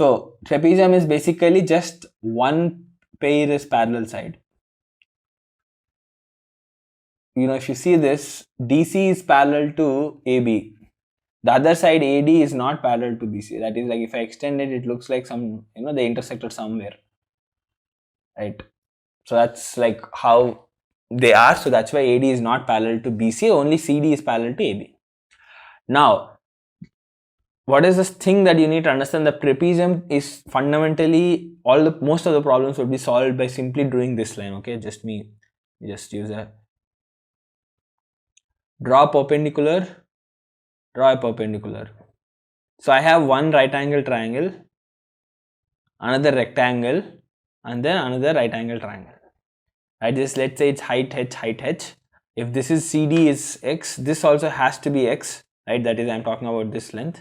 So trapezium is basically just one pair is parallel side. If you see this, DC is parallel to AB. The other side AD is not parallel to BC. That is like if I extend it, it looks like some, they intersected somewhere, right? So that's like how they are. So that's why AD is not parallel to BC. Only CD is parallel to AB. Now, what is this thing that you need to understand? The trapezium is fundamentally most of the problems would be solved by simply drawing this line. Okay, just use a draw a perpendicular. So I have one right angle triangle, another rectangle, and then another right angle triangle. Right, let's say it's height h. If this is CD is x, this also has to be x, right? That is, I'm talking about this length.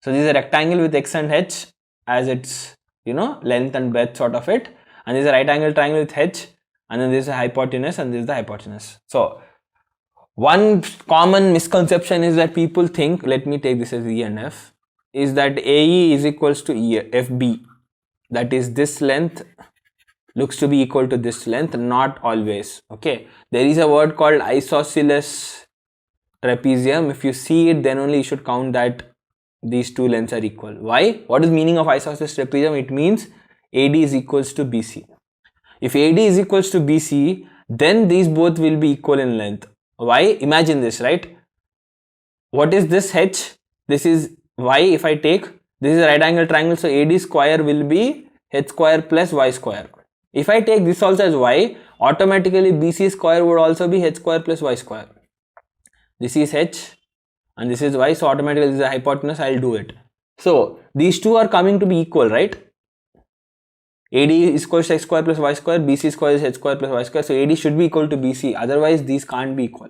So this is a rectangle with x and h as its length and breadth sort of it, and this is a right angle triangle with h, and then this is a hypotenuse and this is the hypotenuse. So one common misconception is that people think, let me take this as E and F, is that AE is equals to FB, that is this length looks to be equal to this length. Not always. Okay, there is a word called isosceles trapezium. If you see it, then only you should count that these two lengths are equal. Why? What is meaning of isosceles trapezium? It means AD is equals to BC. If AD is equals to BC, then these both will be equal in length. Why? Imagine this, right? What is this h? This is y. If I take, this is a right angle triangle, so AD square will be h square plus y square. If I take this also as y, automatically BC square would also be h square plus y square. This is h and this is y, so automatically this is a hypotenuse. I'll do it. So these two are coming to be equal, right? AD is equal to x square plus y square, BC square is h square plus y square, so AD should be equal to BC, otherwise these can't be equal.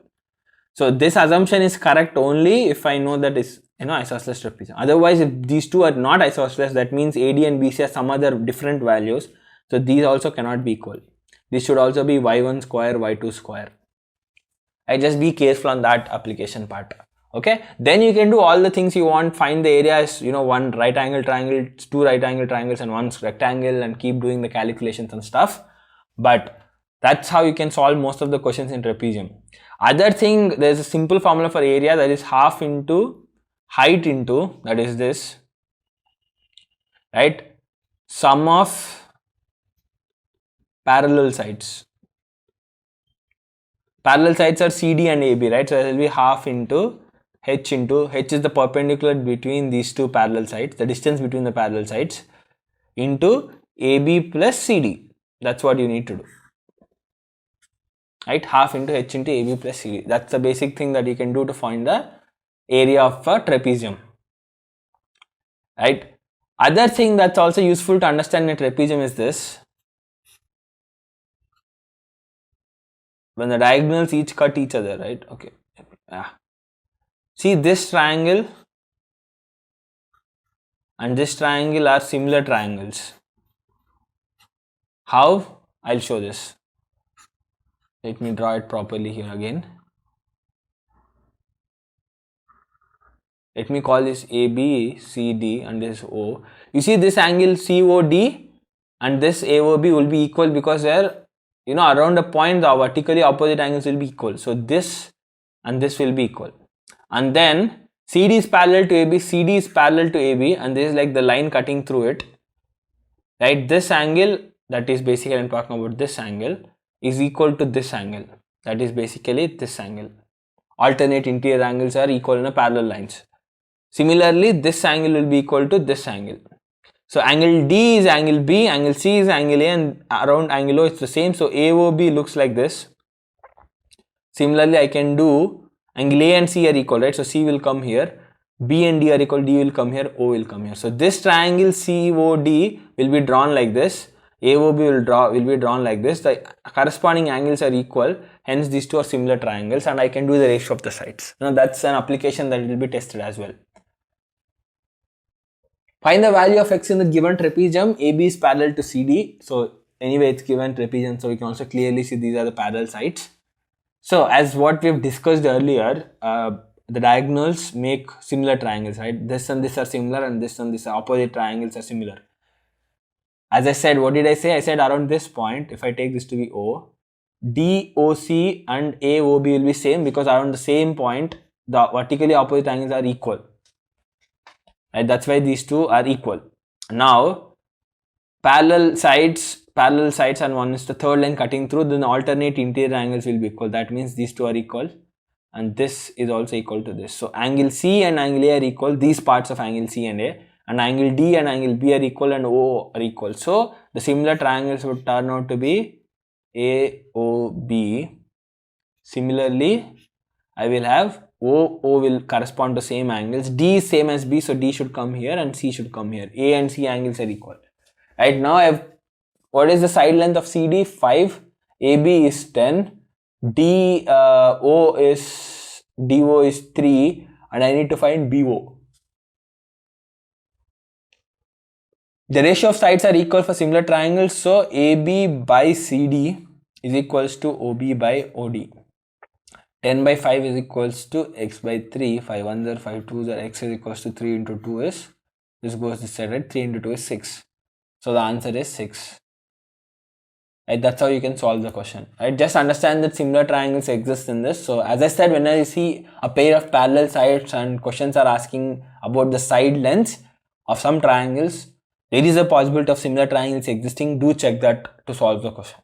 So this assumption is correct only if I know that is isosceles trapezium. Otherwise, if these two are not isosceles, that means AD and BC are some other different values, so these also cannot be equal. This should also be y1 square, y2 square. I just be careful on that application part. Okay, then you can do all the things you want, find the areas, one right angle triangle, two right angle triangles and one rectangle, and keep doing the calculations and stuff. But that's how you can solve most of the questions in trapezium. Other thing, there's a simple formula for area, that is half into height into, that is this, right, sum of parallel sides. Parallel sides are CD and AB, right? So it will be half into h is the perpendicular between these two parallel sides, the distance between the parallel sides, into AB plus CD. That's what you need to do, right? Half into h into AB plus CD. That's the basic thing that you can do to find the area of a trapezium, right? Other thing that's also useful to understand in a trapezium is this. When the diagonals each cut each other, right? Okay. See, this triangle and this triangle are similar triangles. How? I'll show this. Let me draw it properly here again. Let me call this AB, CD and this O. You see this angle COD and this AOB will be equal because they're, around a point the vertically opposite angles will be equal. So this and this will be equal. And then CD is parallel to AB, CD is parallel to AB, and this is like the line cutting through it, right? This angle, that is basically, I'm talking about this angle, is equal to this angle, that is basically this angle. Alternate interior angles are equal in a parallel lines. Similarly, this angle will be equal to this angle. So angle D is angle B, angle C is angle A, and around angle O it's the same. So AOB looks like this. Similarly, I can do angle A and C are equal, right? So C will come here, B and D are equal, D will come here, O will come here. So this triangle COD will be drawn like this, AOB will be drawn like this. The corresponding angles are equal, hence these two are similar triangles, and I can do the ratio of the sides. Now that's an application that will be tested as well. Find the value of x in the given trapezium. AB is parallel to CD. So anyway, it's given trapezium, so we can also clearly see these are the parallel sides. So as what we've discussed earlier, the diagonals make similar triangles, right? This and this are similar, and this and this opposite triangles are similar. As I said, what did I say? I said around this point, if I take this to be O, DOC and AOB will be same, because around the same point, the vertically opposite angles are equal. Right? That's why these two are equal. Now, parallel sides and one is the third line cutting through, then the alternate interior angles will be equal. That means these two are equal, and this is also equal to this. So angle C and angle A are equal, these parts of angle C and A, and angle D and angle B are equal, and O are equal. So the similar triangles would turn out to be AOB. Similarly, I will have O will correspond to same angles. D is same as B, so D should come here and C should come here. A and C angles are equal. Right now, what is the side length of CD? 5. AB is 10. DO is 3, and I need to find BO. The ratio of sides are equal for similar triangles, so AB by CD is equals to OB by OD. 10 by 5 is equals to x by 3. 5 ones are 5 2s are x is equals to 3 into 2 is, this goes this side, right? 3 into 2 is 6. So the answer is 6. Right? That's how you can solve the question. Right? Just understand that similar triangles exist in this. So as I said, when I see a pair of parallel sides and questions are asking about the side lengths of some triangles, there is a possibility of similar triangles existing. Do check that to solve the question.